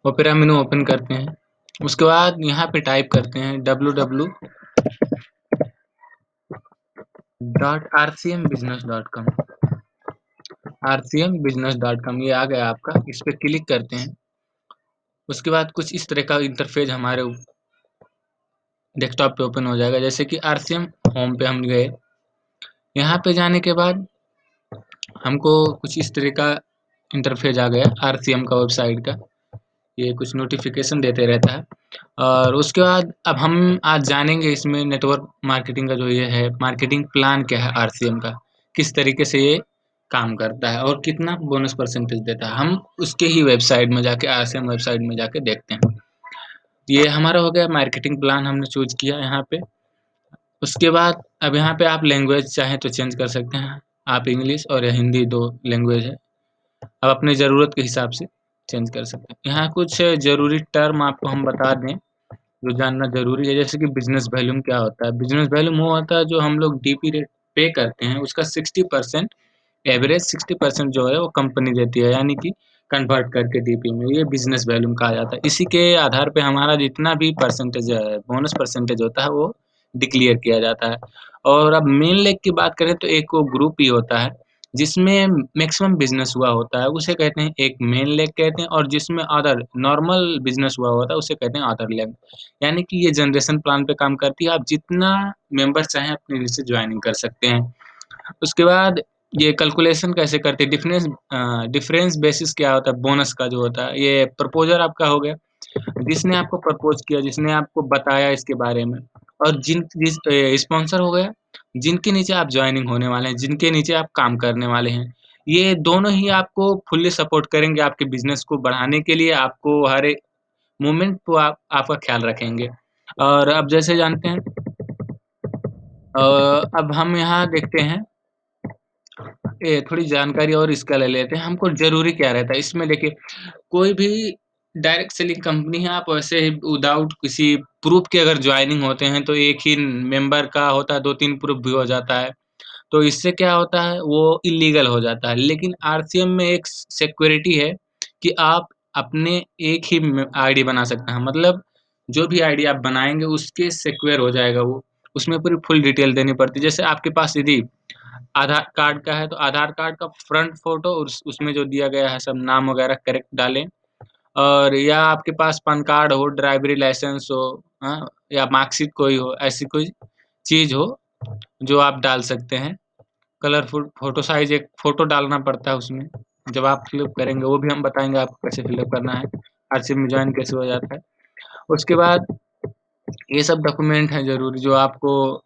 Opera मेनू open करते हैं। उसके बाद यहाँ पे टाइप करते हैं www.rcmbusiness.com। rcmbusiness.com ये आ गया आपका, इस पे क्लिक करते हैं। उसके बाद कुछ इस तरह का इंटरफेस हमारे डेस्कटॉप पे ओपन हो जाएगा। जैसे कि आरसीएम होम पे हम गए, यहाँ पे जाने के बाद हमको कुछ इस तरह का इंटरफेस आ गया आरसीएम का वेबसाइट का। ये कुछ नोटिफिकेशन देते रहता है। और उसके बाद अब हम आज जानेंगे इसमें नेटवर्क मार्केटिंग का जो ये है, मार्केटिंग प्लान क्या है आरसीएम का, किस तरीके से ये काम करता है और कितना बोनस परसेंटेज देता है, हम उसके ही वेबसाइट में जाके, आरसीएम वेबसाइट में जाके देखते हैं। ये हमारा हो गया मार्केटिंग प्लान, हमने चूज किया यहाँ पे। उसके बाद अब यहाँ पे आप लैंग्वेज चाहें तो चेंज कर सकते हैं। आप इंग्लिश और हिंदी 2 लैंग्वेज है। आप अपनी ज़रूरत के हिसाब से चेंज कर सकते हैं। यहाँ कुछ ज़रूरी टर्म आपको हम बता दें, जो जानना ज़रूरी है। जैसे कि बिज़नेस वॉल्यूम क्या होता है? बिज़नेस वॉल्यूम वो होता है जो हम लोग डीपी रेट पे करते हैं, उसका 60% एवरेज 60% जो है वो कंपनी देती है, यानी कि कन्वर्ट करके डीपी में, ये बिज़नेस वॉल्यूम कहा जाता है। इसी के आधार पे हमारा जितना भी परसेंटेज बोनस परसेंटेज होता है वो डिक्लेयर किया जाता है। और अब मेन लेग की बात करें तो एक वो ग्रुप ही होता है जिसमें मैक्सिमम बिज़नेस हुआ होता है, उसे कहते हैं एक मेन लेग कहते हैं, और जिसमें अदर नॉर्मल बिज़नेस हुआ होता है उसे कहते हैं अदर लेग। यानी कि ये जनरेशन प्लान पे काम करती है, आप जितना मेंबर चाहें अपनी रीच से जॉइनिंग कर सकते हैं। उसके बाद ये कैलकुलेशन कैसे करते हैं, डिफरेंस बेसिस क्या होता है बोनस का जो होता है, ये प्रपोज़र आपका हो गया, जिसने आपको प्रपोज़ किया, जिसने आपको बताया इसके बारे में, और स्पॉन्सर हो गया, जिनके नीचे आप जॉइनिंग होने वाले हैं, जिनके नीचे आप काम करने वाले हैं। ये दोनों ही आपको फुल्ली सपोर्ट करेंगे आपके बिज़नेस को बढ़ाने के लिए, आपको हर एक मोमेंट को आपका ख़्याल रखेंगे। और अब जैसे जानते हैं, अब हम यहाँ देखते हैं, थोड़ी जानकारी और इसका ले लेते हैं, हमको ज़रूरी क्या रहता है? इसमें देखिए, कोई भी डायरेक्ट सेलिंग कंपनी है, आप वैसे ही विदाउट किसी प्रूफ़ के अगर जॉइनिंग होते हैं, तो एक ही मेंबर का होता है, 2-3 प्रूफ़ भी हो जाता है। तो इससे क्या होता है, वो इल्लीगल हो जाता है। लेकिन आरसीएम में एक सिक्योरिटी है कि आप अपने एक ही आईडी बना सकते हैं। मतलब जो भी आईडी आप बनाएँगे उसके सिक्योर हो जाएगा वो। उसमें पूरी फुल डिटेल देनी पड़ती है। जैसे आपके पास यदि आधार कार्ड का है, तो आधार कार्ड का फ्रंट फ़ोटो उसमें जो दिया गया है सब नाम वगैरह करेक्ट डालें। और या आपके पास पैन कार्ड हो, ड्राइवरी लाइसेंस हो, हाँ? या मार्कशीट कोई हो, ऐसी कोई चीज़ हो जो आप डाल सकते हैं। कलरफुल फ़ोटो साइज़ एक फ़ोटो डालना पड़ता है उसमें। जब आप फ़िलअप करेंगे वो भी हम बताएँगे आपको कैसे फ़िलअप करना है, आरसीएम में जॉइन कैसे हो जाता है। उसके बाद ये सब डॉक्यूमेंट हैं ज़रूरी जो आपको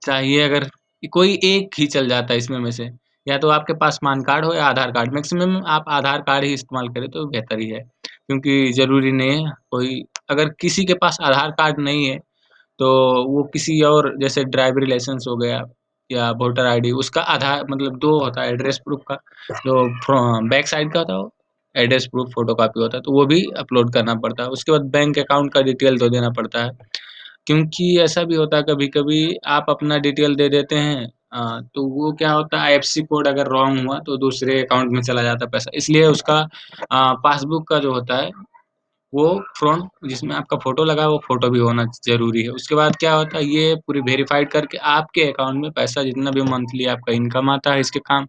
चाहिए, अगर कोई एक ही चल जाता है इसमें में से, या तो आपके पास पैन कार्ड हो या आधार कार्ड। मैक्सिमम आप आधार कार्ड ही इस्तेमाल करें तो बेहतर ही है, क्योंकि ज़रूरी नहीं है कोई, अगर किसी के पास आधार कार्ड नहीं है, तो वो किसी और, जैसे ड्राइवरी लाइसेंस हो गया या वोटर आईडी, उसका आधार मतलब 2 होता है एड्रेस प्रूफ का, जो बैक साइड का होता है वो एड्रेस प्रूफ फ़ोटोकॉपी होता है, तो वो भी अपलोड करना पड़ता है। उसके बाद बैंक अकाउंट का डिटेल तो देना पड़ता है। क्योंकि ऐसा भी होता है कभी-कभी आप अपना डिटेल दे देते हैं, तो वो क्या होता है, आईएफएससी कोड अगर रॉन्ग हुआ तो दूसरे अकाउंट में चला जाता है पैसा। इसलिए उसका पासबुक का जो होता है वो फ्रंट जिसमें आपका फ़ोटो लगा है वो फ़ोटो भी होना ज़रूरी है। उसके बाद क्या होता है, ये पूरी वेरिफ़ाइड करके आपके अकाउंट में पैसा जितना भी मंथली आपका इनकम आता है इसके काम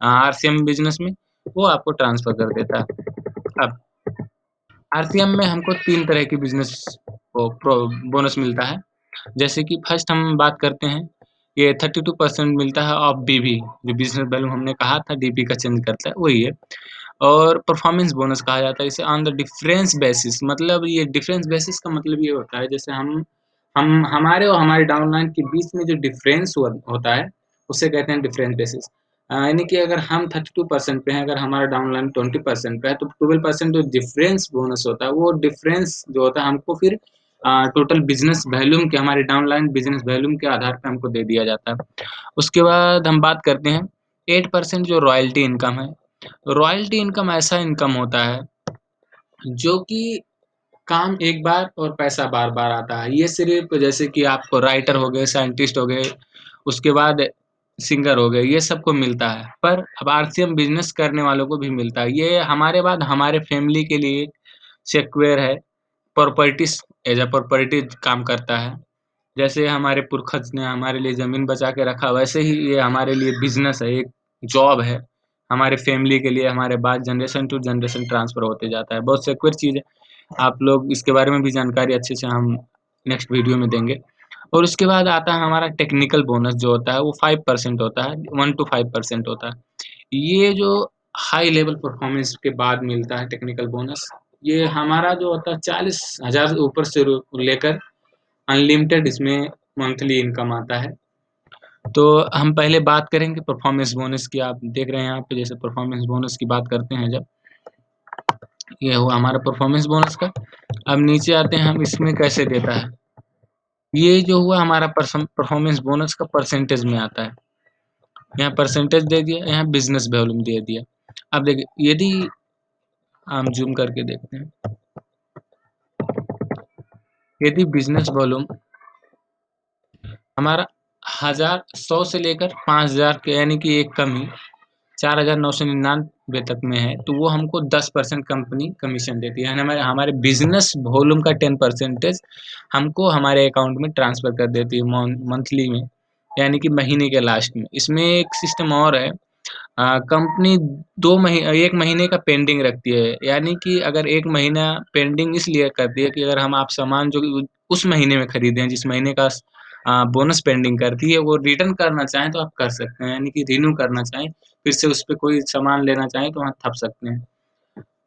आरसीएम बिज़नेस में, वो आपको ट्रांसफ़र कर देता है। अब आरसीएम में हमको 3 तरह की बिज़नेस वो बोनस मिलता है। जैसे कि फर्स्ट हम बात करते हैं, ये 32% मिलता है ऑफ बीवी, जो बिज़नेस वैल्यू हमने कहा था डीपी का चेंज करता है, वही है। और परफॉर्मेंस बोनस कहा जाता है इसे, ऑन द डिफरेंस बेसिस, मतलब ये डिफरेंस बेसिस का मतलब ये होता है, जैसे हम हमारे और हमारे डाउनलाइन के बीच में जो डिफरेंस होता है उसे कहते हैं डिफरेंस बेसिस। यानी कि अगर हम 32% पे हैं, अगर हमारा डाउनलाइन 20% पे है, तो 12% जो डिफरेंस बोनस होता है, वो डिफरेंस जो होता है हमको फिर टोटल बिज़नेस वॉल्यूम के, हमारे डाउनलाइन बिज़नेस वॉल्यूम के आधार पे हमको दे दिया जाता है। उसके बाद हम बात करते हैं 8% जो रॉयल्टी इनकम है। रॉयल्टी इनकम ऐसा इनकम होता है जो कि काम एक बार और पैसा बार-बार आता है। ये सिर्फ़ जैसे कि आपको राइटर हो गए, साइंटिस्ट हो गए, उसके बाद सिंगर हो गए, ये सबको मिलता है। पर अब आरसीएम बिज़नेस करने वालों को भी मिलता है। ये हमारे बाद हमारे फैमिली के लिए सिक्योर है, प्रॉपर्टीज़ एज़ अ प्रॉपर्टी काम करता है। जैसे हमारे पुरखज ने हमारे लिए ज़मीन बचा के रखा, वैसे ही ये हमारे लिए बिज़नेस है, एक जॉब है। हमारे फैमिली के लिए हमारे बाद जनरेशन टू जनरेशन ट्रांसफ़र होते जाता है। बहुत सिक्योर चीज़ है। आप लोग इसके बारे में भी जानकारी अच्छे से हम नेक्स्ट वीडियो में देंगे। और उसके बाद आता है हमारा टेक्निकल बोनस जो होता है वो 5% होता है, 1 टू 5% होता है। ये जो हाई लेवल परफ़ॉर्मेंस के बाद मिलता है टेक्निकल बोनस, ये हमारा जो होता है 40,000 से ऊपर से लेकर अनलिमिटेड इसमें मंथली इनकम आता है। तो हम पहले बात करेंगे परफ़ॉर्मेंस बोनस की। आप देख रहे हैं यहाँ पे जैसे परफ़ॉर्मेंस बोनस की बात करते हैं जब, ये हुआ हमारा परफ़ॉर्मेंस बोनस का। अब नीचे आते हैं हम इसमें कैसे देता है। ये जो हुआ हमारा परफ़ॉर्मेंस बोनस का परसेंटेज में आता है। यहाँ परसेंटेज दे दिया, यहाँ बिज़नेस वॉल्यूम दे दिया। अब देखिए यदि हम ज़ूम करके देखते हैं, यदि बिज़नेस वॉल्यूम हमारा 1,100 से लेकर 5,000 के यानी कि एक कमी 4,999 तक में है, तो वो हमको 10% कंपनी कमीशन देती है। यानी हमारे हमारे बिज़नेस वॉल्यूम का 10% हमको हमारे अकाउंट में ट्रांसफ़र कर देती है मंथली में, यानी कि महीने के लास्ट में। इसमें एक सिस्टम और है, कंपनी 1 महीने का पेंडिंग रखती है, यानी कि अगर 1 महीना पेंडिंग इसलिए करती है कि अगर हम आप सामान जो उस महीने में खरीदे हैं, जिस महीने का बोनस पेंडिंग करती है, वो रिटर्न करना चाहें तो आप कर सकते हैं, यानी कि रिन्यू करना चाहें, फिर से उस पे कोई सामान लेना चाहें तो वहाँ थप सकते हैं।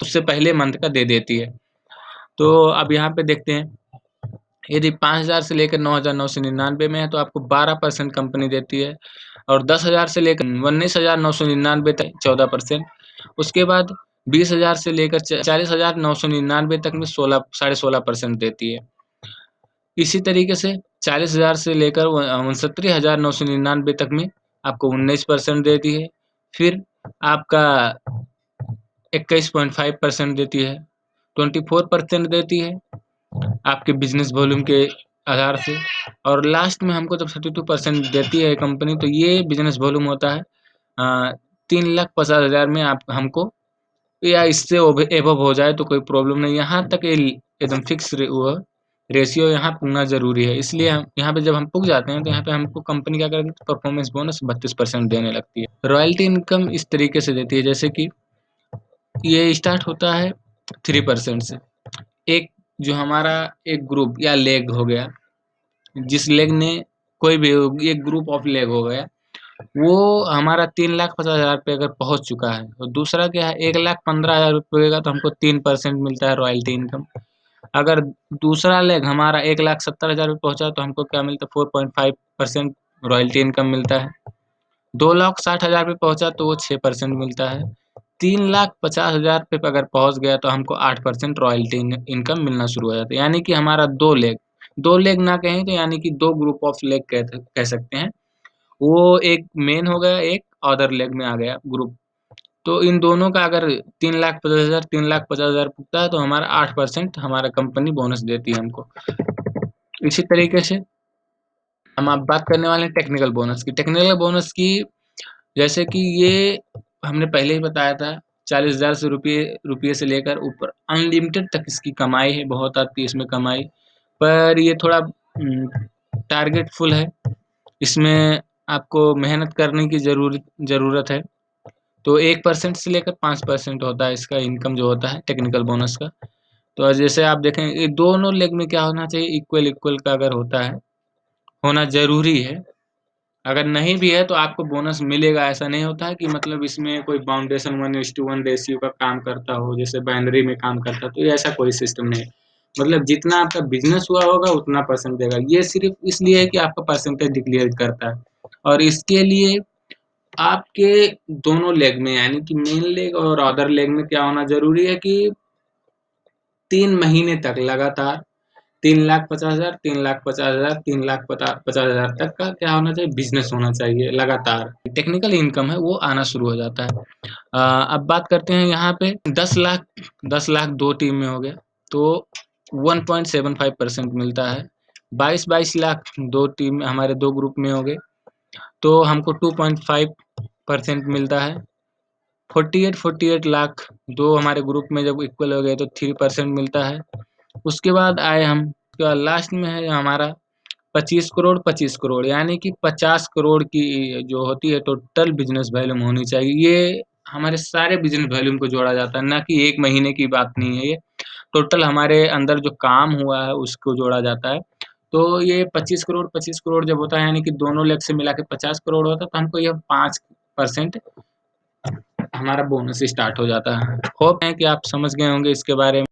उससे पहले मंथ का दे देती है। तो अब यहाँ पे देखते हैं, यदि 5,000 से लेकर 9,999 में है तो आपको 12% कंपनी देती है, और 10,000 से लेकर 19,999 तक 14%। उसके बाद 20,000 से लेकर 40,999 तक में 16 साढ़े 16% देती है। इसी तरीके से 40,000 से लेकर 69,999 तक में आपको 19% देती है। फिर आपका 21.5% देती है, 24% देती है आपके बिज़नेस वॉल्यूम के आधार से, और लास्ट में हमको जब 32% देती है कंपनी, तो ये बिज़नेस वॉल्यूम होता है 3,50,000 में आप हमको, या इससे एबव हो जाए तो कोई प्रॉब्लम नहीं। यहाँ तक एकदम फिक्स वो रेशियो यहाँ पुगना ज़रूरी है। इसलिए हम यहाँ पे जब हम पुग जाते हैं तो यहाँ पे हमको कंपनी क्या करती है, परफॉर्मेंस बोनस 32% देने लगती है। रॉयल्टी इनकम इस तरीके से देती है, जैसे कि ये स्टार्ट होता है 3% से। एक जो हमारा एक ग्रुप या लेग हो गया, जिस लेग ने कोई भी एक ग्रुप ऑफ लेग हो गया, वो हमारा 3,50,000 पे अगर पहुँच चुका है, और दूसरा क्या है 1,15,000 पे होगा तो हमको 3% मिलता है रॉयल्टी इनकम। अगर दूसरा लेग हमारा 1,70,000 पे पहुँचा तो हमको क्या मिलता है, 4.5% रॉयल्टी इनकम मिलता है। 2,60,000 पे पहुँचा तो वो 6% मिलता है। 3,50,000 पे अगर पहुँच गया तो हमको 8% रॉयल्टी इनकम मिलना शुरू हो जाता है। यानी कि हमारा 2 लेग ना कहें तो यानी कि 2 ग्रुप ऑफ लेग कह सकते हैं। वो एक मेन हो गया, एक अदर लेग में आ गया ग्रुप। तो इन दोनों का अगर 3,50,000 पुगता है तो हमारा 8% हमारा कंपनी बोनस देती है हमको। इसी तरीके से हम अब बात करने वाले हैं टेक्निकल बोनस की। टेक्निकल बोनस की जैसे कि ये हमने पहले ही बताया था, 40,000 से रुपये से लेकर ऊपर अनलिमिटेड तक इसकी कमाई है, बहुत आती है इसमें कमाई। पर ये थोड़ा टारगेटफुल है। इसमें आपको मेहनत करने की ज़रूरत है। तो 1% से लेकर 5% होता है इसका इनकम जो होता है टेक्निकल बोनस का। तो जैसे आप देखें ये दोनों लेग में क्या होना चाहिए, इक्वल का अगर होता है, होना ज़रूरी है। अगर नहीं भी है तो आपको बोनस मिलेगा, ऐसा नहीं होता है कि मतलब इसमें कोई बाउंडेशन 1:1 रेशियो का काम करता हो, जैसे बाइनरी में काम करता है, तो ये ऐसा कोई सिस्टम नहीं है। मतलब जितना आपका बिज़नेस हुआ होगा उतना परसेंट देगा। ये सिर्फ़ इसलिए है कि आपका परसेंटेज डिक्लेयर करता है, और इसके लिए आपके दोनों लेग में यानी कि मेन लेग और अदर लेग में क्या होना ज़रूरी है कि 3 महीने तक लगातार 3,50,000, 3,50,000, 3,50,000 तक का क्या होना चाहिए, बिज़नेस होना चाहिए लगातार। टेक्निकल इनकम है वो आना शुरू हो जाता है। अब बात करते हैं यहाँ पे 10 लाख 2 टीम में हो गया तो 1.75% मिलता है। 22 लाख 2 टीम में हमारे 2 ग्रुप में हो गए तो हमको 2.5% मिलता है। 48 लाख 2 हमारे ग्रुप में जब इक्वल हो गए तो 3% मिलता है। उसके बाद आए हम, उसके बाद लास्ट में है हमारा 25 करोड़ 25 करोड़, यानी कि 50 करोड़ की जो होती है टोटल बिज़नेस वॉल्यूम होनी चाहिए। ये हमारे सारे बिज़नेस वॉल्यूम को जोड़ा जाता है, ना कि 1 महीने की बात नहीं है ये। टोटल हमारे अंदर जो काम हुआ है उसको जोड़ा जाता है। तो ये 25 करोड़ जब होता है, यानी कि दोनों लेग से मिला के 50 करोड़ होता है, तो हमको ये 5% हमारा बोनस स्टार्ट हो जाता है। होप है कि आप समझ गए होंगे इसके बारे में।